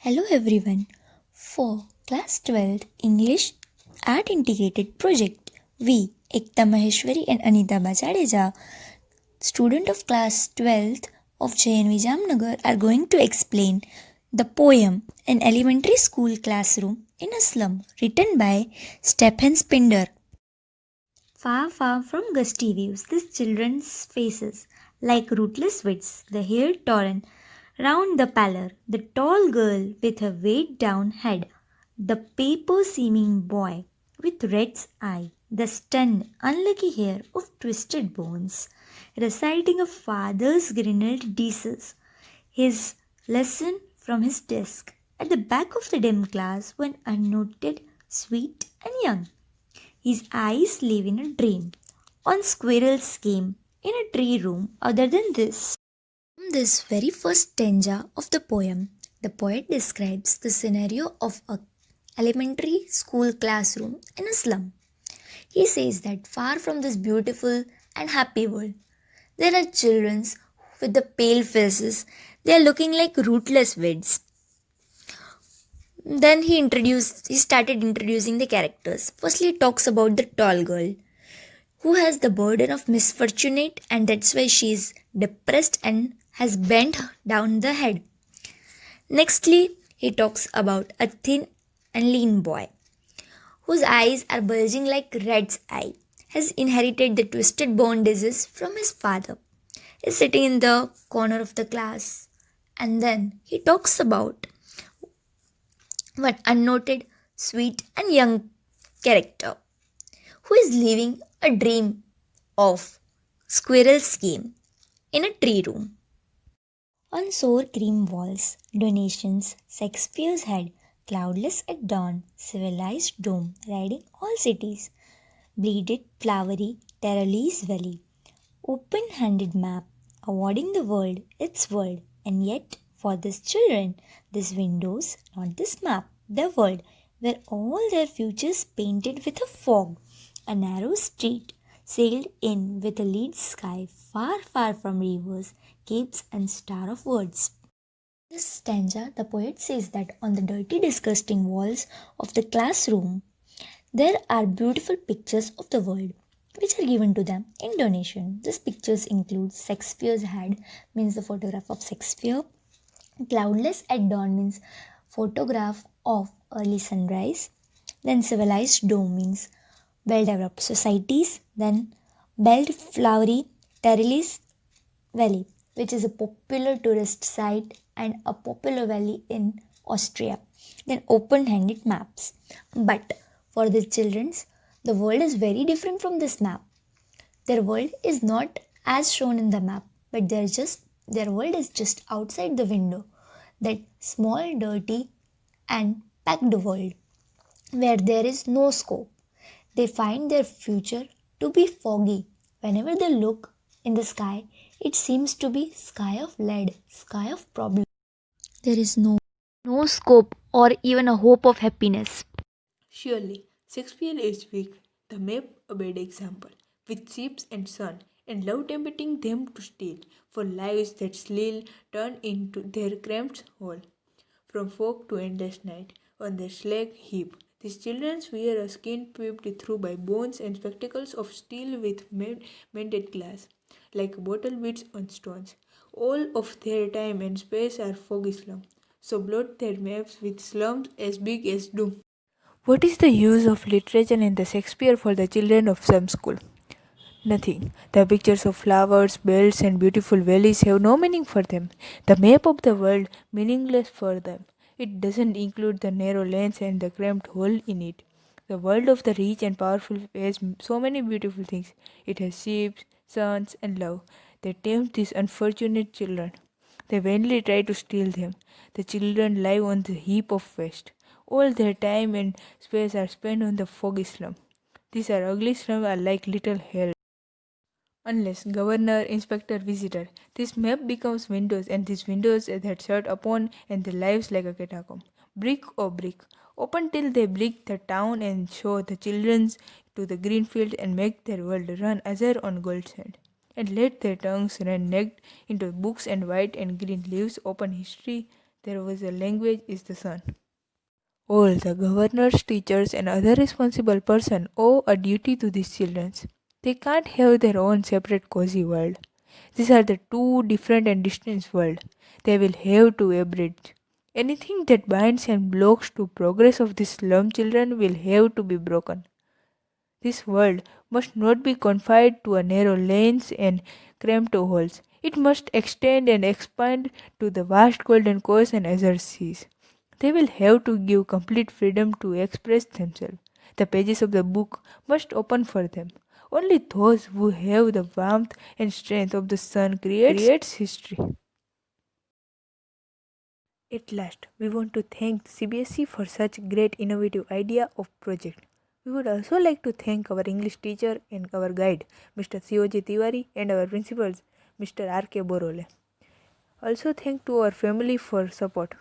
Hello everyone. For class 12th English Art Integrated Project, we, Ekta Maheshwari and Anitaba Jadeja, student of class 12th of JNV Jamnagar, are going to explain the poem An Elementary School Classroom in a Slum, written by Stephen Spinder. Far, far from gusty views, these children's faces, like rootless wits, the hair torn round the pallor, the tall girl with her weighed down head, the paper seeming boy with red's eye, the stunned, unlucky hair of twisted bones, reciting a father's grinnelled dishes, his lesson from his desk. At the back of the dim class, one unnoted, sweet, and young. His eyes live in a dream. On squirrels came in a tree room other than this. From this very first stanza of the poem, the poet describes the scenario of a elementary school classroom in a slum. He says that far from this beautiful and happy world, there are children with the pale faces. They are looking like rootless weeds. Then he started introducing the characters. Firstly, he talks about the tall girl who has the burden of misfortunate, and that's why she is depressed and has bent down the head. Nextly, he talks about a thin and lean boy whose eyes are bulging like rat's eye, has inherited the twisted bone disease from his father, is sitting in the corner of the class. And then he talks about one unnoted, sweet, and young character who is living a dream of squirrel's game in a tree room. On sour cream walls, donations, Shakespeare's head, cloudless at dawn, civilized dome, riding all cities, bleeded flowery Terralese valley, open-handed map, awarding the world its world, and yet for these children, these windows, not this map, the world, where all their futures painted with a fog, a narrow street, sailed in with a lead sky far, far from rivers, capes, and star of words. In this stanza, the poet says that on the dirty, disgusting walls of the classroom, there are beautiful pictures of the world which are given to them in donation. These pictures include Shakespeare's head, means the photograph of Shakespeare. Cloudless at dawn means photograph of early sunrise. Then civilized dome means well developed societies. Then belt flowery Terralis Valley, which is a popular tourist site and a popular valley in Austria. Then open handed maps. But for the children's, the world is very different from this map. Their world is not as shown in the map, but their world is just outside the window. That small, dirty, and packed world where there is no scope. They find their future to be foggy. Whenever they look in the sky, it seems to be sky of lead, sky of problems. There is no scope or even a hope of happiness. Surely, Shakespeare is weak, the map a bad example, with ships and sun, and love tempting them to steal, for lives that still turn into their cramped hole. From fog to endless night, on their slag heap, these children wear a skin peeped through by bones and spectacles of steel with mended glass, like bottle beads on stones. All of their time and space are foggy slum, so blot their maps with slums as big as doom. What is the use of literature in the Shakespeare for the children of some school? Nothing. The pictures of flowers, bells, and beautiful valleys have no meaning for them. The map of the world meaningless for them. It doesn't include the narrow lanes and the cramped hole in it. The world of the rich and powerful has so many beautiful things. It has sheep, sons, and love. They tempt these unfortunate children. They vainly try to steal them. The children lie on the heap of waste. All their time and space are spent on the foggy slum. These are ugly slums are like little hell. Unless governor, inspector, visitor, this map becomes windows, and these windows that shut upon and their lives like a catacomb. Brick or brick, open till they brick the town and show the children to the green field and make their world run azure on gold sand. And let their tongues run naked into books and white and green leaves open history. there was a language is the sun. All the governors, teachers, and other responsible persons owe a duty to these children. They can't have their own separate cozy world. These are the two different and distinct worlds. They will have to abridge. Anything that binds and blocks to progress of these slum children will have to be broken. This world must not be confined to a narrow lanes and cramped halls. It must extend and expand to the vast golden coast and azure seas. They will have to give complete freedom to express themselves. The pages of the book must open for them. Only those who have the warmth and strength of the sun creates history. At last, we want to thank CBSE for such great innovative idea of project. We would also like to thank our English teacher and our guide, Mr. COJ Tiwari, and our principals, Mr. R.K. Borole. Also thank to our family for support.